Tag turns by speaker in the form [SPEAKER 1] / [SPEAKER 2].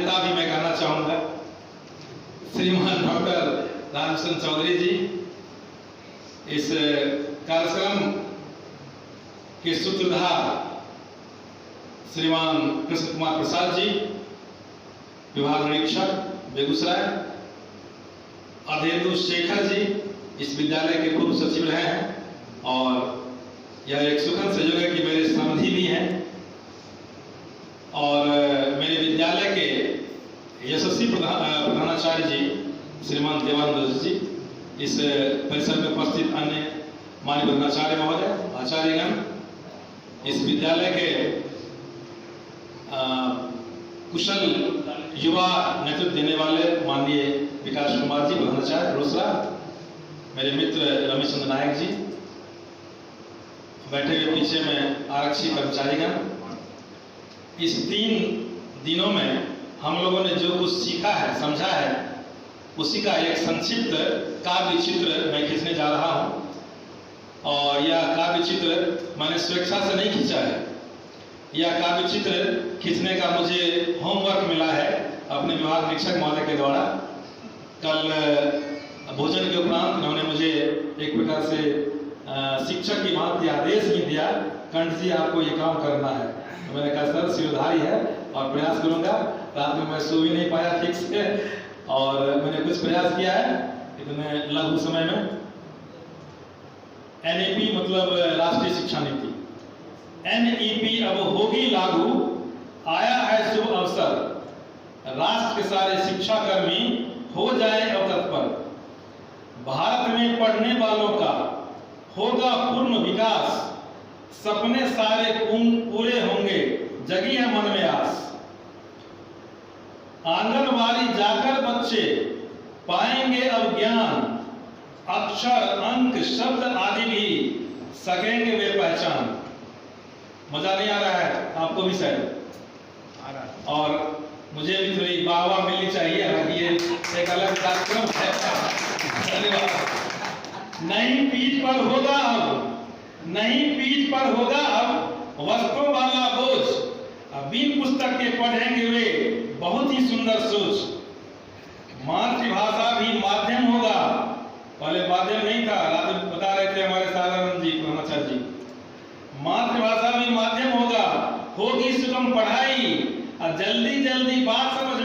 [SPEAKER 1] अन्यथा भी मैं कहना चाहूँगा श्रीमान डॉक्टर रामचंद्र चौधरी जी, इस कार्यक्रम के सूत्रधार श्रीमान कृष्ण कुमार प्रसाद जी, विभाग निरीक्षक बेगूसराय, अधेंदु शेखर जी इस विद्यालय के पूर्व सचिव रहे हैं और यह एक सुखद संयोग है कि मेरे समधी भी हैं और मेरे विद्यालय के यशस्वी प्रधानाचार्य जी श्रीमान देवानंद जी, इस परिसर में उपस्थित अन्य माननीय प्रधानाचार्य महोदय, आचार्यगण, इस विद्यालय के कुशल युवा नेतृत्व देने वाले माननीय विकास कुमार जी प्रधानाचार्य रोसड़ा, मेरे मित्र रमेश चंद्र नायक जी, बैठे हुए पीछे में आरक्षी कर्मचारीगण। इस 3 दिनों में हम लोगों ने जो कुछ सीखा है, समझा है, उसी का एक संक्षिप्त काव्य चित्र मैं खींचने जा रहा हूं और यह काव्य चित्र मैंने स्वेच्छा से नहीं खींचा है। यह काव्य चित्र खींचने का मुझे होमवर्क मिला है अपने विभाग निरीक्षक महोदय के द्वारा। कल भोजन के उपरांत उन्होंने मुझे एक प्रकार से शिक्षक की भांति आदेश भी दिया, कंठ जी आपको ये काम करना है। तो मैंने कहा सर सिरधारी है और प्रयास करूंगा। रात में मैं सो भी नहीं पाया ठीक से और मैंने कुछ प्रयास किया है इतने लघु समय में। NEP मतलब राष्ट्रीय शिक्षा नीति, NEP अब होगी लागू, आया है शुभ अवसर, राष्ट्र के सारे शिक्षाकर्मी हो जाए अब तत्पर, भारत में पढ़ने वालों का होगा पूर्ण विकास, सपने सारे पूरे होंगे, जगी है मन में आस। आंगनवाड़ी जाकर बच्चे पाएंगे अब ज्ञान, अक्षर अंक शब्द आदि भी सकेंगे वे पहचान। मजा नहीं आ रहा है आपको भी शायद आ रहा है और मुझे भी थोड़ी वाह मिलनी चाहिए, हालांकि ये एक अलग कार्यक्रम है। नहीं पीठ पर होगा अब, नहीं पीठ पर होगा अब वस्त्रों वाला बोझ, बिन पुस्तक के पढ़ेंगे वे बहुत ही सुंदर सोच। मातृभाषा भी माध्यम होगा, पहले माध्यम नहीं था, रात बता रहे थे हमारे साधारण जी प्रधानाचार्य जी। मातृभाषा भी माध्यम होगा, होगी सुगम पढ़ाई, जल्दी जल्दी बात समझ